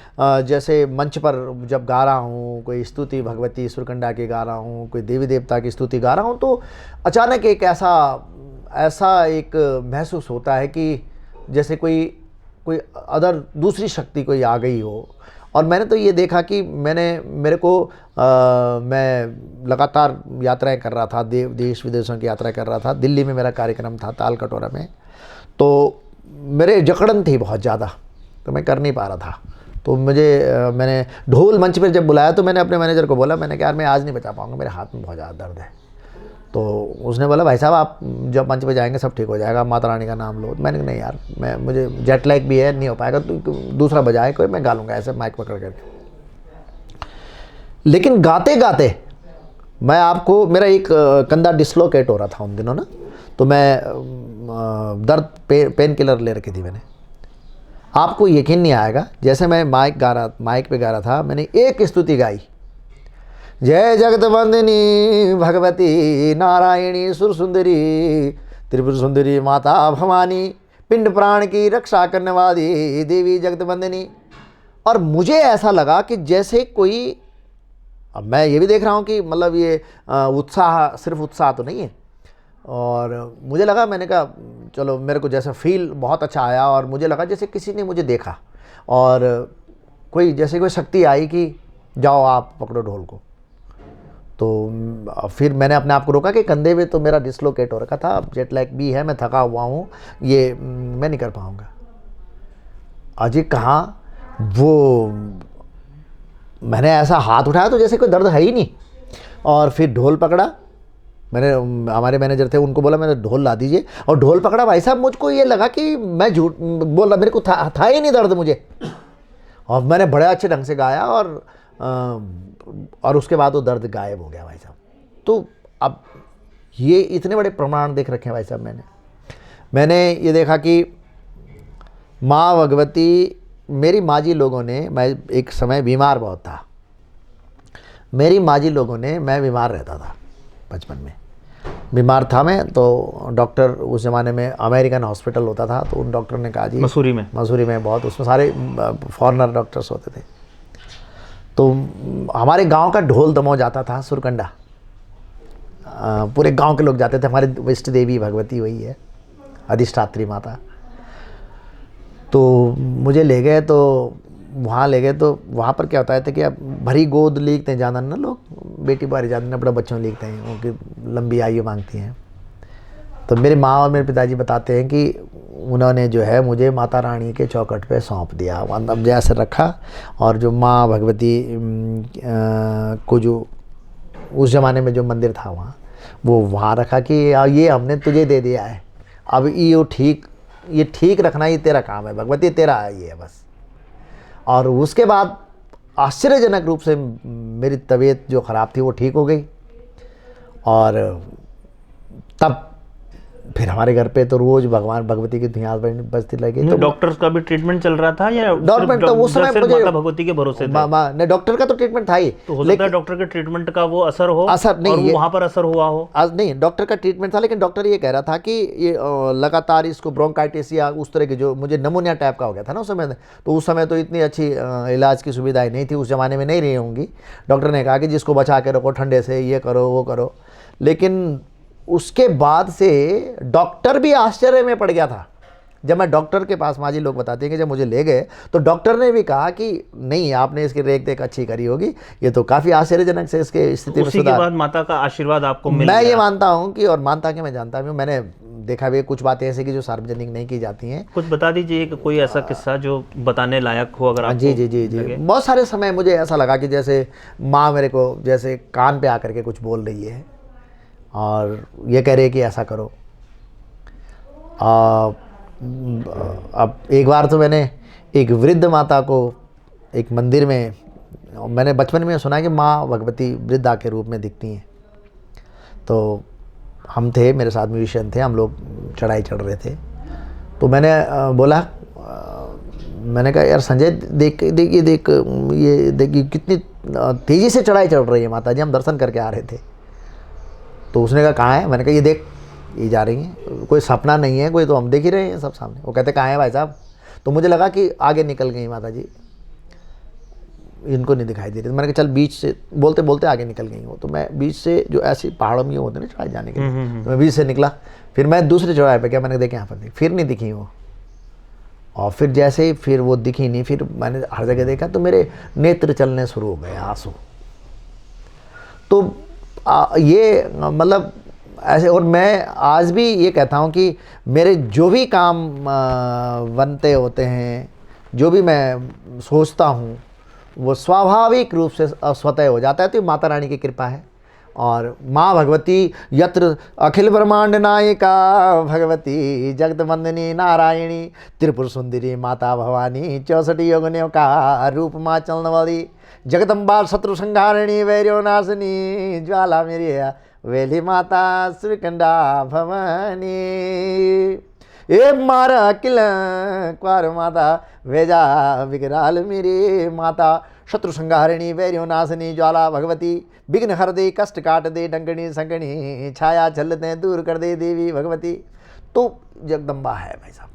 जैसे मंच पर जब गा रहा हूँ, कोई स्तुति भगवती सुरकंडा की गा रहा हूँ, कोई देवी देवता की स्तुति गा रहा हूँ, तो अचानक एक ऐसा एक महसूस होता है कि जैसे कोई अदर दूसरी शक्ति कोई आ गई हो। और मैंने तो ये देखा कि मैं लगातार यात्राएं कर रहा था, देश विदेशों की यात्रा कर रहा था। दिल्ली में मेरा कार्यक्रम था, ताल कटोरा में, तो मेरे जकड़न थी बहुत ज़्यादा, तो मैं कर नहीं पा रहा था। तो मैंने ढोल मंच पर जब बुलाया तो मैंने अपने मैनेजर को बोला, मैंने कहा यार मैं आज नहीं बचा पाऊँगा, मेरे हाथ में बहुत ज़्यादा दर्द है। तो उसने बोला भाई साहब आप जब मंच पे जाएंगे सब ठीक हो जाएगा, माता रानी का नाम लो। मैंने कहा नहीं यार, मुझे जेट लैग भी है, नहीं हो पाएगा, तो दूसरा बजाए कोई, मैं गा लूँगा ऐसे माइक पकड़ कर। लेकिन गाते गाते मैं आपको, मेरा एक कंधा डिस्लोकेट हो रहा था उन दिनों ना, तो मैं दर्द पेन किलर ले रखी थी मैंने। आपको यकीन नहीं आएगा, जैसे मैं माइक पे गा रहा था, मैंने एक स्तुति गाई, जय जगतवंदिनी भगवती नारायणी सुरसुंदरी त्रिपुर सुंदरी माता भवानी पिंड प्राण की रक्षा करने वाली देवी जगतवंदिनी। और मुझे ऐसा लगा कि जैसे कोई, अब मैं ये भी देख रहा हूँ कि मतलब ये उत्साह, सिर्फ उत्साह तो नहीं है। और मुझे लगा, मैंने कहा चलो, मेरे को जैसा फील बहुत अच्छा आया, और मुझे लगा जैसे किसी ने मुझे देखा और कोई जैसे कोई शक्ति आई कि जाओ आप पकड़ो ढोल को। तो फिर मैंने अपने आप को रोका कि कंधे में तो मेरा डिसलोकेट हो रखा था, जेट लैग भी है, मैं थका हुआ हूँ, ये मैं नहीं कर पाऊँगा। अजय कहाँ वो, मैंने ऐसा हाथ उठाया तो जैसे कोई दर्द है ही नहीं, और फिर ढोल पकड़ा। मैंने हमारे मैनेजर थे उनको बोला मैंने ढोल ला दीजिए, और ढोल पकड़ा। भाई साहब मुझको ये लगा कि मैं झूठ बोल रहा, मेरे को था ही नहीं दर्द मुझे, और मैंने बड़े अच्छे ढंग से गाया, और उसके बाद वो दर्द गायब हो गया भाई साहब। तो अब ये इतने बड़े प्रमाण देख रखे हैं भाई साहब। मैंने ये देखा कि माँ भगवती, मेरी माँ जी लोगों ने, मैं एक समय बीमार बहुत था, मेरी माँ जी लोगों ने, मैं बीमार रहता था बचपन में, बीमार था मैं, तो डॉक्टर उस ज़माने में अमेरिकन हॉस्पिटल होता था, तो उन डॉक्टर ने कहा जी मसूरी में बहुत, उसमें सारे फॉरेनर डॉक्टर्स होते थे। तो हमारे गांव का ढोल दमो जाता था, सुरकंडा, पूरे गांव के लोग जाते थे। हमारे इष्ट देवी भगवती वही है, अधिष्ठात्री माता। तो मुझे ले गए, तो वहाँ ले गए, तो वहाँ पर क्या होता है कि अब भरी गोद लीखते हैं जानन ना लोग, बेटी बारी जानन अपने बच्चों लिखते हैं, उनकी लंबी आयु मांगती हैं। तो मेरी माँ और मेरे पिताजी बताते हैं कि उन्होंने जो है मुझे माता रानी के चौखट पे सौंप दिया, मतलब जैसे रखा, और जो माँ भगवती को जो उस ज़माने में जो मंदिर था वहाँ, वो वहाँ रखा कि ये हमने तुझे दे दिया है, अब ये ठीक रखना, ये तेरा काम है भगवती, तेरा ये है बस। और उसके बाद आश्चर्यजनक रूप से मेरी तबीयत जो ख़राब थी वो ठीक हो गई, और तब फिर हमारे घर पे तो रोज़ भगवान भगवती की धुआं बजती लगी। तो डॉक्टर्स का भी ट्रीटमेंट चल रहा था या डॉक्टर तो उस समय मुझे माता भगवती के भरोसे थे? नहीं, डॉक्टर का तो ट्रीटमेंट था ही, तो हो सकता है डॉक्टर के ट्रीटमेंट का वो असर हो, असर नहीं, और वो वहाँ पर असर हुआ हो। आज नहीं, डॉक्टर का ट्रीटमेंट था, लेकिन डॉक्टर ये कह रहा था कि ये लगातार इसको ब्रोंकाइटिस या उस तरह की जो मुझे नमूनिया टाइप का हो गया था ना उस समय, तो उस समय तो इतनी अच्छी इलाज की सुविधाएं नहीं थी, उस ज़माने में नहीं रही होंगी। डॉक्टर ने कहा कि जिसको बचा के रखो ठंडे से, ये करो वो करो। लेकिन उसके बाद से डॉक्टर भी आश्चर्य में पड़ गया था। जब मैं डॉक्टर के पास, माँ जी लोग बताते हैं कि जब मुझे ले गए तो डॉक्टर ने भी कहा कि नहीं, आपने इसकी रेख देख अच्छी करी होगी, ये तो काफ़ी आश्चर्यजनक से इसके स्थिति में उसी के बाद माता का आशीर्वाद आपको मिल मैं गया। ये मानता हूँ कि, और मानता कि मैं जानता भी हूँ, मैंने देखा भी कुछ बातें ऐसी कि जो सार्वजनिक नहीं की जाती हैं। कुछ बता दीजिए कि कोई ऐसा किस्सा जो बताने लायक हो अगर आपको। जी। बहुत सारे समय मुझे ऐसा लगा कि जैसे माँ मेरे को जैसे कान पे आकर के कुछ बोल रही है, और ये कह रहे हैं कि ऐसा करो। अब एक बार तो मैंने एक वृद्ध माता को एक मंदिर में, मैंने बचपन में सुना कि माँ भगवती वृद्धा के रूप में दिखती हैं। तो हम थे, मेरे साथ म्यूजिशियन थे, हम लोग चढ़ाई चढ़ रहे थे, तो मैंने बोला, मैंने कहा यार संजय देख ये कितनी तेज़ी से चढ़ाई चढ़ रही है माता जी, हम दर्शन करके आ रहे थे। तो उसने कहा कहाँ है? मैंने कहा ये देख, ये जा रही हैं, कोई सपना नहीं है कोई, तो हम देख ही रहे हैं सब सामने। वो कहते कहाँ है भाई साहब? तो मुझे लगा कि आगे निकल गई माता जी, इनको नहीं दिखाई दे रही। तो मैंने कहा चल बीच से, बोलते बोलते आगे निकल गई वो। तो मैं बीच से, जो ऐसी पहाड़ों में होते ना चढ़ाई जाने के लिए, तो मैं बीच से निकला। फिर मैं दूसरे चौराहे पे गया, मैंने देखा यहाँ पर देख, फिर नहीं दिखी वो। और फिर जैसे ही फिर वो दिखी नहीं, फिर मैंने हर जगह देखा, तो मेरे नेत्र चलने शुरू हो गए, आंसू। तो ये मतलब ऐसे, और मैं आज भी ये कहता हूँ कि मेरे जो भी काम बनते होते हैं, जो भी मैं सोचता हूँ, वो स्वाभाविक रूप से स्वतः हो जाता है। तो ये माता रानी की कृपा है। और माँ भगवती यत्र अखिल ब्रह्मांड नायिका भगवती जगत वंदनी नारायणी त्रिपुर सुंदरी माता भवानी 64 योगनियों का रूप माँ चलन वाली जगदम्बा शत्रु संहारिणी वैर्यो नाशनी ज्वाला मेरी वेली माता श्रीकंडा भवानी ए मारा किल क्वार माता वेजा विकराल मेरी माता शत्रु संहारिणी वैर्यो नाशनी ज्वाला भगवती विघ्न हर दे कष्ट काट दे डंगनी संगनी छाया झलते दूर कर दे देवी भगवती। तो जगदम्बा है भाई साहब,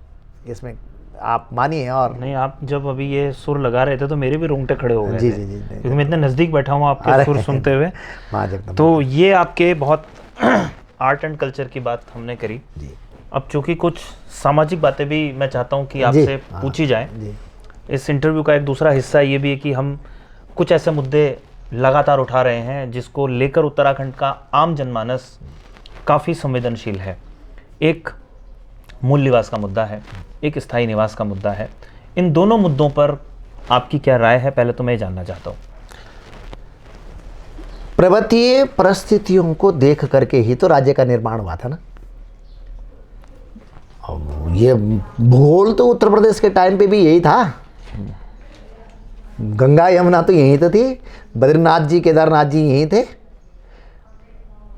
इसमें आप मानिए। और नहीं, आप जब अभी ये सुर लगा रहे थे तो मेरे भी रोंगटे खड़े हो गए जी थे, जी जी क्योंकि मैं इतने नज़दीक बैठा हूँ आपके सुर सुनते हुए। माँ जगदम्बा। तो ये आपके बहुत आर्ट एंड कल्चर की बात हमने करी। जी। अब चूंकि कुछ सामाजिक बातें भी मैं चाहता हूँ कि आपसे पूछी जाए। जी। इस इंटरव्यू का एक दूसरा हिस्सा ये भी है कि हम कुछ ऐसे मुद्दे लगातार उठा रहे हैं, जिसको लेकर उत्तराखंड का आम जनमानस काफ़ी संवेदनशील है। एक मूल निवास का मुद्दा है, एक स्थायी निवास का मुद्दा है। इन दोनों मुद्दों पर आपकी क्या राय है, पहले तो मैं जानना चाहता हूँ। पर्वतीय परिस्थितियों को देख करके ही तो राज्य का निर्माण हुआ था ना। अब ये भूगोल तो उत्तर प्रदेश के टाइम पे भी यही था। गंगा यमुना तो यहीं तो थी, बद्रीनाथ जी केदारनाथ जी यहीं थे।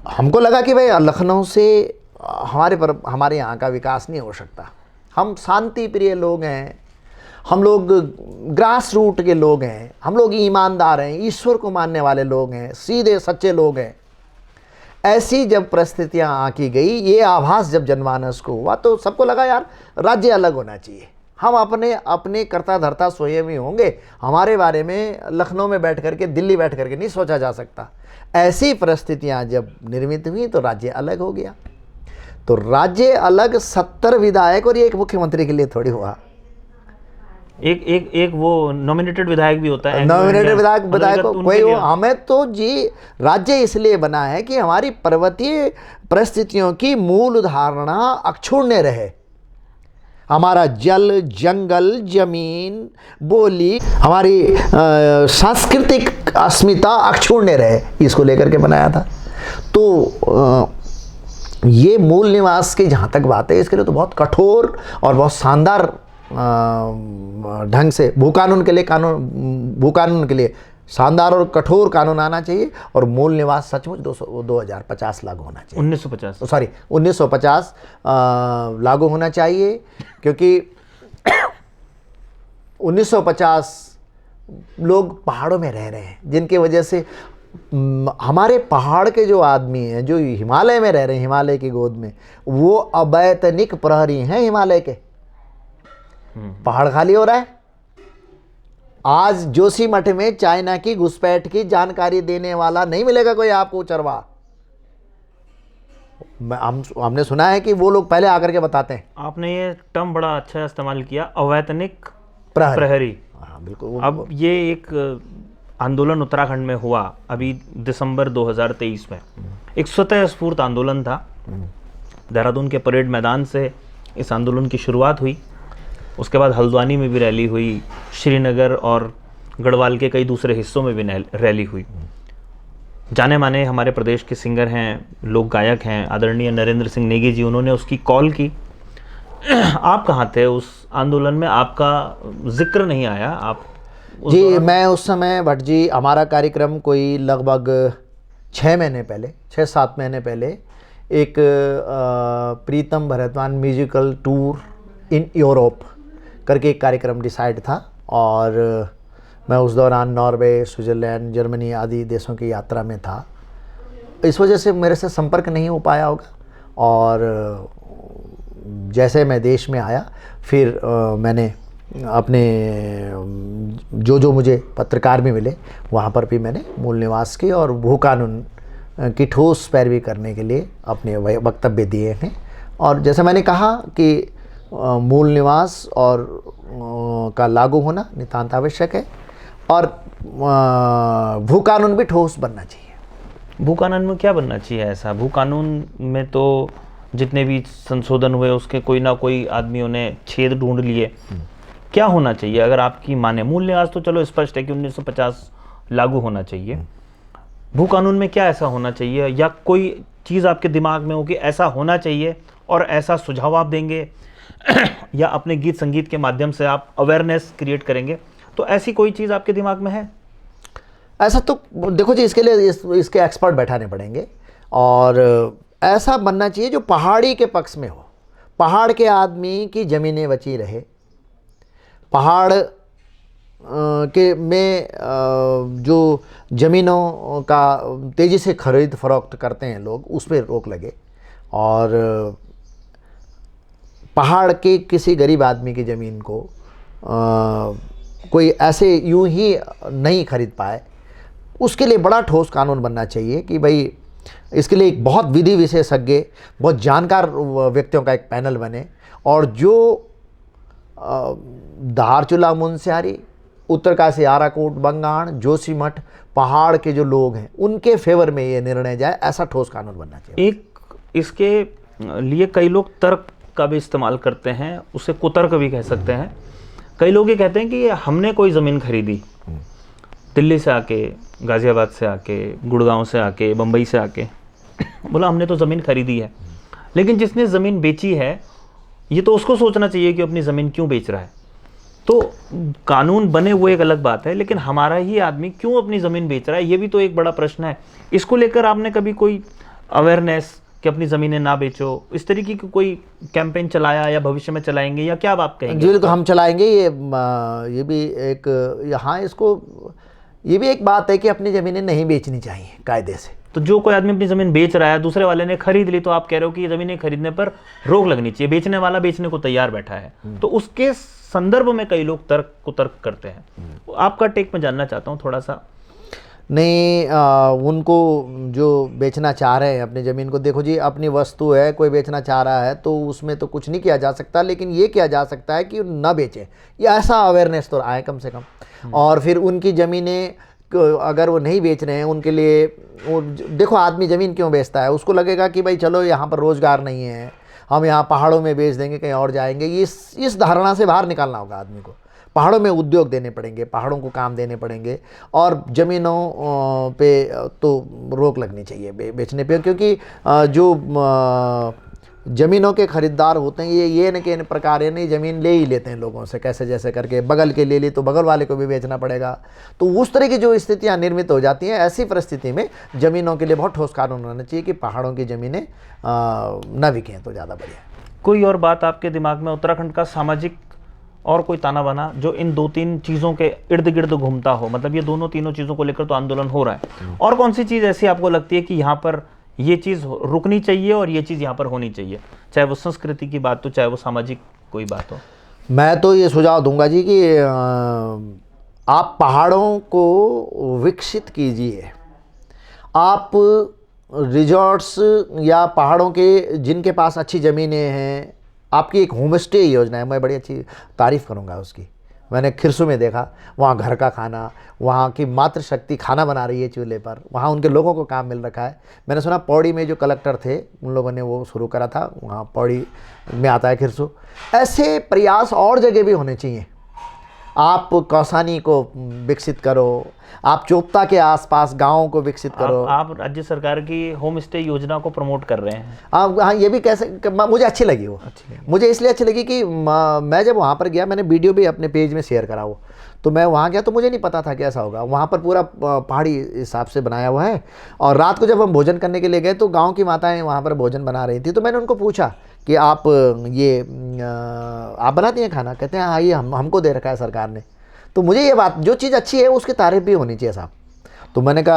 हमको लगा कि भाई लखनऊ से हमारे यहाँ का विकास नहीं हो सकता। हम शांति प्रिय लोग हैं, हम लोग ग्रास रूट के लोग हैं, हम लोग ईमानदार हैं, ईश्वर को मानने वाले लोग हैं, सीधे सच्चे लोग हैं। ऐसी जब परिस्थितियां आकी गई, ये आभास जब जनमानस को हुआ, तो सबको लगा यार राज्य अलग होना चाहिए। हम अपने अपने कर्ता धर्ता स्वयं ही होंगे, हमारे बारे में लखनऊ में बैठ करके, दिल्ली बैठ करके नहीं सोचा जा सकता। ऐसी परिस्थितियां जब निर्मित हुई तो राज्य अलग हो गया। तो राज्य अलग 70 विधायक और एक मुख्यमंत्री के लिए थोड़ी हुआ। एक वो नॉमिनेटेड विधायक भी होता है, नॉमिनेटेड विधायक तो कोई हो, हमें तो जी राज्य इसलिए बना है कि हमारी पर्वतीय परिस्थितियों की मूल धारणा अक्षुण्य रहे। हमारा जल, जंगल, जमीन, बोली, हमारी सांस्कृतिक अस्मिता अक्षुण्य रहे, इसको लेकर के बनाया था। तो ये मूल निवास की जहाँ तक बात है, इसके लिए तो बहुत कठोर और बहुत शानदार ढंग से भू कानून के लिए शानदार और कठोर कानून आना चाहिए। और मूल निवास सचमुच 2050 लागू होना चाहिए। 1950 लागू होना चाहिए, क्योंकि 1950 लोग पहाड़ों में रह रहे हैं, जिनकी वजह से हमारे पहाड़ के जो आदमी हैं, जो हिमालय में रह रहे हैं, हिमालय की गोद में, वो अवैतनिक प्रहरी हैं हिमालय के। पहाड़ खाली हो रहा है। आज जोशीमठ में चाइना की घुसपैठ की जानकारी देने वाला नहीं मिलेगा कोई आपको चरवा। हमने सुना है कि वो लोग पहले आकर के बताते हैं। आपने ये टर्म बड़ा अच्छा इस्तेमाल किया, अवैतनिक प्रहरी। हाँ बिल्कुल। अब ये एक आंदोलन उत्तराखंड में हुआ अभी दिसंबर 2023 में, एक स्वतः स्फूर्त आंदोलन था। देहरादून के परेड मैदान से इस आंदोलन की शुरुआत हुई। उसके बाद हल्द्वानी में भी रैली हुई, श्रीनगर और गढ़वाल के कई दूसरे हिस्सों में भी रैली हुई। जाने माने हमारे प्रदेश के सिंगर हैं, लोक गायक हैं, आदरणीय नरेंद्र सिंह नेगी जी, उन्होंने उसकी कॉल की। आप कहाँ थे उस आंदोलन में? आपका जिक्र नहीं आया। आप जी, मैं उस समय भट्ट जी, हमारा कार्यक्रम कोई लगभग 6-7 महीने पहले एक प्रीतम Bharatwan musical tour in Europe करके एक कार्यक्रम डिसाइड था। और मैं उस दौरान नॉर्वे, स्विट्ज़रलैंड, जर्मनी आदि देशों की यात्रा में था। इस वजह से मेरे से संपर्क नहीं हो पाया होगा। और जैसे मैं देश में आया, फिर मैंने अपने जो मुझे पत्रकार भी मिले, वहाँ पर भी मैंने मूल निवास की और भू कानून की ठोस पैरवी करने के लिए अपने वक्तव्य दिए हैं। और जैसे मैंने कहा कि मूल निवास और का लागू होना नितांत आवश्यक है, और भू कानून भी ठोस बनना चाहिए। भू कानून में क्या बनना चाहिए ऐसा? भू कानून में तो जितने भी संशोधन हुए, उसके कोई ना कोई आदमियों ने छेद ढूंढ लिए। क्या होना चाहिए अगर आपकी माने? मूल निवास तो चलो स्पष्ट है कि 1950 लागू होना चाहिए। भू कानून में क्या ऐसा होना चाहिए, या कोई चीज़ आपके दिमाग में हो कि ऐसा होना चाहिए और ऐसा सुझाव आप देंगे या अपने गीत संगीत के माध्यम से आप अवेयरनेस क्रिएट करेंगे? तो ऐसी कोई चीज़ आपके दिमाग में है? ऐसा तो देखो जी, इसके लिए इसके एक्सपर्ट बैठाने पड़ेंगे। और ऐसा बनना चाहिए जो पहाड़ी के पक्ष में हो, पहाड़ के आदमी की ज़मीनें बची रहे, पहाड़ के में जो ज़मीनों का तेज़ी से खरीद फरोख्त करते हैं लोग, उस पर रोक लगे। और पहाड़ के किसी गरीब आदमी की ज़मीन को कोई ऐसे यूं ही नहीं खरीद पाए, उसके लिए बड़ा ठोस कानून बनना चाहिए कि भाई इसके लिए एक बहुत विधि विशेषज्ञ, बहुत जानकार व्यक्तियों का एक पैनल बने, और जो धारचूला मुनस्यारी उत्तरकाशी, आराकोट, बंगाण, जोशीमठ पहाड़ के जो लोग हैं उनके फेवर में ये निर्णय जाए, ऐसा ठोस कानून बनना चाहिए। एक इसके लिए कई लोग तर्क का भी इस्तेमाल करते हैं, उसे कुतर्क भी कह सकते हैं। कई लोग ये कहते हैं कि हमने कोई ज़मीन खरीदी, दिल्ली से आके, गाज़ियाबाद से आके, गुड़गांव से आके, बम्बई से आके, बोला हमने तो ज़मीन खरीदी है, लेकिन जिसने ज़मीन बेची है ये तो उसको सोचना चाहिए कि अपनी ज़मीन क्यों बेच रहा है। तो कानून बने वो एक अलग बात है, लेकिन हमारा ही आदमी क्यों अपनी ज़मीन बेच रहा है, ये भी तो एक बड़ा प्रश्न है। इसको लेकर आपने कभी कोई अवेयरनेस कि अपनी ज़मीनें ना बेचो, इस तरीके की कोई कैंपेन चलाया या भविष्य में चलाएंगे, या क्या आप कहेंगे? जी बिल्कुल, हम चलाएंगे। ये भी एक, यहाँ इसको, ये भी एक बात है कि अपनी ज़मीनें नहीं बेचनी चाहिए कायदे से। तो जो कोई आदमी अपनी ज़मीन बेच रहा है, दूसरे वाले ने खरीद ली, तो आप कह रहे हो कि ये ज़मीनें खरीदने पर रोक लगनी चाहिए, बेचने वाला बेचने को तैयार बैठा है, तो उसके संदर्भ में कई लोग कुतर्क करते हैं। आपका टेक मैं जानना चाहता हूँ थोड़ा सा। नहीं, उनको जो बेचना चाह रहे हैं अपनी ज़मीन को, देखो जी अपनी वस्तु है, कोई बेचना चाह रहा है तो उसमें तो कुछ नहीं किया जा सकता, लेकिन ये किया जा सकता है कि ना बेचें, ये ऐसा अवेयरनेस तो आए कम से कम। और फिर उनकी ज़मीनें अगर वो नहीं बेच रहे हैं, उनके लिए वो, देखो आदमी ज़मीन क्यों बेचता है, उसको लगेगा कि भाई चलो यहाँ पर रोज़गार नहीं है, हम यहाँ पहाड़ों में बेच देंगे, कहीं और जाएंगे। इस धारणा से बाहर निकालना होगा आदमी को। पहाड़ों में उद्योग देने पड़ेंगे, पहाड़ों को काम देने पड़ेंगे, और ज़मीनों पे तो रोक लगनी चाहिए बेचने पे, क्योंकि जो ज़मीनों के खरीदार होते हैं ये न कि प्रकार है नहीं, ज़मीन ले ही लेते हैं लोगों से कैसे जैसे करके, बगल के ले ली तो बगल वाले को भी बेचना पड़ेगा। तो उस तरह की जो स्थितियां निर्मित हो जाती हैं, ऐसी परिस्थिति में ज़मीनों के लिए बहुत ठोस कानून होना चाहिए कि पहाड़ों की ज़मीनें न बिकें तो ज़्यादा बढ़िया। कोई और बात आपके दिमाग में उत्तराखंड का सामाजिक और कोई ताना बाना जो इन दो तीन चीज़ों के इर्द गिर्द घूमता हो, मतलब ये दोनों तीनों चीज़ों को लेकर तो आंदोलन हो रहा है, और कौन सी चीज़ ऐसी आपको लगती है कि यहाँ पर ये चीज़ रुकनी चाहिए और ये चीज़ यहाँ पर होनी चाहिए, चाहे वो संस्कृति की बात हो, चाहे वो सामाजिक कोई बात हो? मैं तो ये सुझाव दूंगा जी कि आप पहाड़ों को विकसित कीजिए। आप रिजॉर्ट्स या पहाड़ों के जिनके पास अच्छी ज़मीनें हैं, आपकी एक होम स्टे योजना है, मैं बड़ी अच्छी तारीफ़ करूंगा उसकी। मैंने खिरसू में देखा, वहाँ घर का खाना, वहाँ की मातृशक्ति खाना बना रही है चूल्हे पर, वहाँ उनके लोगों को काम मिल रखा है। मैंने सुना पौड़ी में जो कलेक्टर थे उन लोगों ने वो शुरू करा था, वहाँ पौड़ी में आता है खिरसू। ऐसे प्रयास और जगह भी होने चाहिए। आप कौसानी को विकसित करो, आप चोपता के आसपास गाँवों को विकसित करो। आप राज्य सरकार की होम स्टे योजना को प्रमोट कर रहे हैं। हाँ, ये भी कैसे, मुझे अच्छी लगी वो, मुझे इसलिए अच्छी लगी कि मैं जब वहाँ पर गया, मैंने वीडियो भी अपने पेज में शेयर करा वो, तो मैं वहाँ गया तो मुझे नहीं पता था कैसा होगा। वहाँ पर पूरा पहाड़ी हिसाब से बनाया हुआ है, और रात को जब हम भोजन करने के लिए गए तो गाँव की माताएँ वहाँ पर भोजन बना रही थी, तो मैंने उनको पूछा कि आप ये आप बनाती हैं खाना? कहते हैं हाँ, ये हमको दे रखा है सरकार ने। तो मुझे ये बात, जो चीज़ अच्छी है उसकी तारीफ भी होनी चाहिए साहब। तो मैंने कहा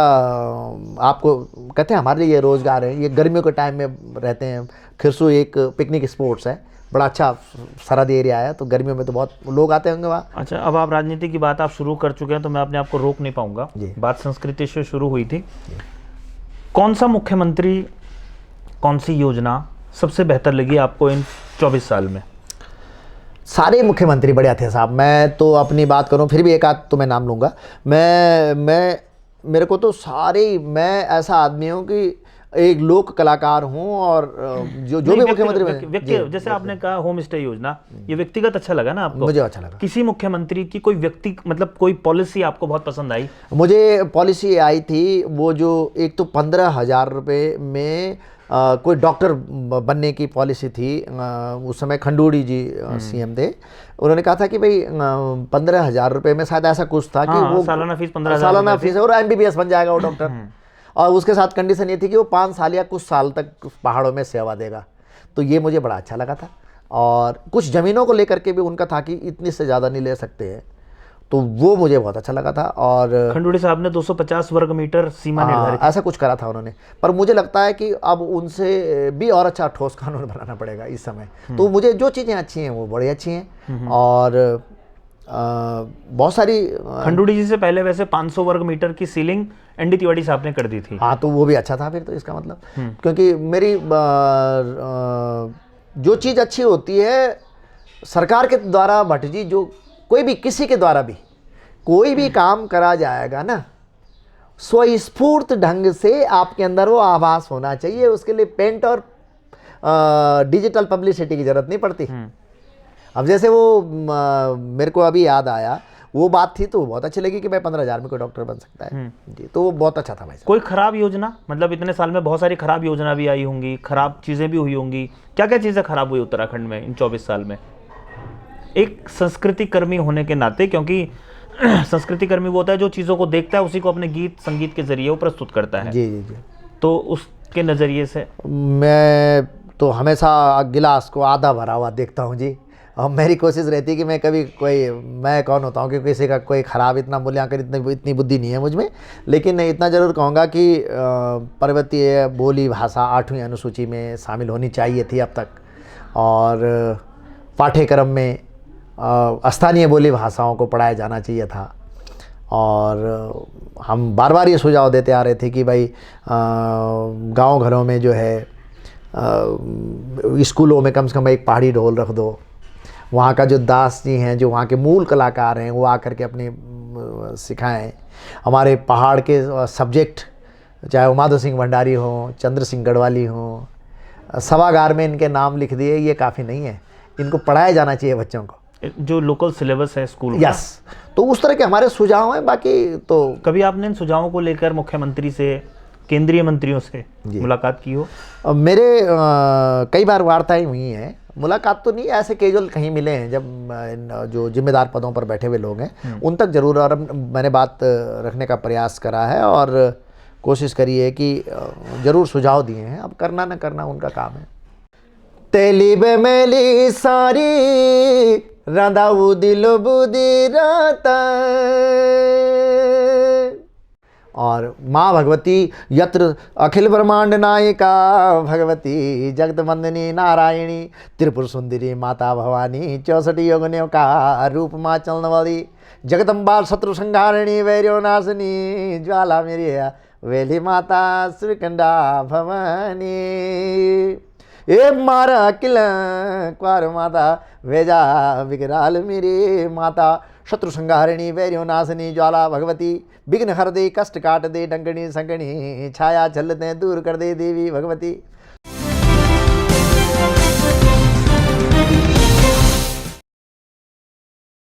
आपको, कहते हैं हमारे लिए ये रोज़गार है, ये गर्मियों के टाइम में रहते हैं। खिरसू एक पिकनिक स्पॉट्स है, बड़ा अच्छा सरहद एरिया है, तो गर्मियों में तो बहुत लोग आते होंगे वहाँ। अच्छा, अब आप राजनीति की बात आप शुरू कर चुके हैं तो मैं अपने आप को रोक नहीं पाऊंगा। बात संस्कृति से शुरू हुई थी। कौन सा मुख्यमंत्री, कौन सी योजना सबसे बेहतर लगी आपको इन 24 साल में? सारे मुख्यमंत्री बढ़िया थे साहब। मैं तो अपनी बात करूं, फिर भी एक आध तो मैं नाम लूँगा। मेरे को तो सारे, मैं ऐसा आदमी हूं कि एक लोक कलाकार हूं, और जो भी मुख्यमंत्री जैसे आपने कहा होम स्टे योजना, ये व्यक्तिगत अच्छा लगा ना आपको? मुझे अच्छा लगा। किसी मुख्यमंत्री की कोई व्यक्ति, मतलब कोई पॉलिसी आपको बहुत पसंद आई? मुझे पॉलिसी आई थी वो जो, एक तो 15,000 रुपये में कोई डॉक्टर बनने की पॉलिसी थी। उस समय खंडूड़ी जी सीएम थे, उन्होंने कहा था कि भाई 15,000 रुपये में शायद ऐसा कुछ था कि वो सालाना फीस 15,000 सालाना फीस है, और MBBS बन जाएगा वो डॉक्टर। और उसके साथ कंडीशन ये थी कि वो 5 साल या कुछ साल तक पहाड़ों में सेवा देगा। तो ये मुझे बड़ा अच्छा लगा था। और कुछ ज़मीनों को लेकर के भी उनका था कि इतनी से ज़्यादा नहीं ले सकते हैं, तो वो मुझे बहुत अच्छा लगा था। और खंडूड़ी साहब ने 250 वर्ग मीटर सीमा निर्धारित, ऐसा कुछ करा था उन्होंने। पर मुझे लगता है कि अब उनसे भी और अच्छा ठोस कानून बनाना पड़ेगा इस समय। तो मुझे जो चीज़ें अच्छी हैं वो बड़ी अच्छी हैं। और बहुत सारी, खंडूड़ी जी से पहले वैसे 500 वर्ग मीटर की सीलिंग ND तिवारी साहब ने कर दी थी। हाँ, तो वो भी अच्छा था फिर तो, इसका मतलब। क्योंकि मेरी जो चीज़ अच्छी होती है सरकार के द्वारा, भट्ट जी, जो कोई भी किसी के द्वारा भी कोई भी काम करा जाएगा ना, स्वस्फूर्त ढंग से आपके अंदर वो आभास होना चाहिए। उसके लिए पेंट और डिजिटल पब्लिसिटी की जरूरत नहीं पड़ती। अब जैसे वो मेरे को अभी याद आया, वो बात थी तो बहुत अच्छी लगी कि भाई 15,000 में कोई डॉक्टर बन सकता है जी, तो वो बहुत अच्छा था भाई साहब। कोई खराब योजना, मतलब इतने साल में बहुत सारी खराब योजना भी आई होंगी, खराब चीजें भी हुई होंगी, क्या क्या चीजें खराब हुई उत्तराखंड में इन 24 साल में, एक संस्कृति कर्मी होने के नाते? क्योंकि संस्कृति कर्मी वो होता है जो चीजों को देखता है, उसी को अपने गीत संगीत के जरिए वो प्रस्तुत करता है। जी जी जी। तो उसके नजरिए से मैं तो हमेशा गिलास को आधा भरा हुआ देखता हूँ जी। और मेरी कोशिश रहती है कि मैं कभी कोई, मैं कौन होता हूँ कि किसी का कोई ख़राब इतना मूल्यांकन, इतनी बुद्धि नहीं है मुझ में। लेकिन इतना ज़रूर कहूँगा कि पर्वतीय बोली भाषा 8वीं अनुसूची में शामिल होनी चाहिए थी अब तक, और पाठ्यक्रम में स्थानीय बोली भाषाओं को पढ़ाया जाना चाहिए था। और हम बार बार ये सुझाव देते आ रहे थे कि भाई गांव घरों में जो है स्कूलों में कम से कम एक पहाड़ी ढोल रख दो। वहाँ का जो दास जी हैं, जो वहाँ के मूल कलाकार हैं, वो आकर के अपने सिखाएं। हमारे पहाड़ के सब्जेक्ट, चाहे माधो सिंह भंडारी हो, चंद्र सिंह गढ़वाली हो, सभागार में इनके नाम लिख दिए, ये काफ़ी नहीं है। इनको पढ़ाया जाना चाहिए बच्चों को, जो लोकल सिलेबस है स्कूल का। यस, तो उस तरह के हमारे सुझाव हैं। बाकी तो कभी आपने इन सुझावों को लेकर मुख्यमंत्री से, केंद्रीय मंत्रियों से मुलाकात की हो? मेरे कई बार वार्ताएं हुई हैं, मुलाकात तो नहीं, ऐसे कैजुअल कहीं मिले हैं जब जो जिम्मेदार पदों पर बैठे हुए लोग हैं उन तक जरूर, और मैंने बात रखने का प्रयास करा है और कोशिश करी है कि जरूर सुझाव दिए हैं। अब करना न करना उनका काम है। तेली बेमेली सारी रंधाऊ दिलो बुद्धि राता, और माँ भगवती यत्र अखिल ब्रह्मांड नायिका भगवती जगत वंदनी नारायणी त्रिपुर सुंदरी माता भवानी 64 योगनियों का रूप माँ चलने वाली जगदम्बा शत्रु संहारिणी वैर्यो नाशनी ज्वाला मेरी वेली माता श्रीकंडा भवानी। ए मारा किला क्वार माता वेजा विकराल मेरी माता शत्रु संहारिणी वैर्यो नाशनी ज्वाला भगवती विघ्न हर दे कष्ट काट दे डंगनी संगनी छाया झल दे दूर कर दे देवी भगवती।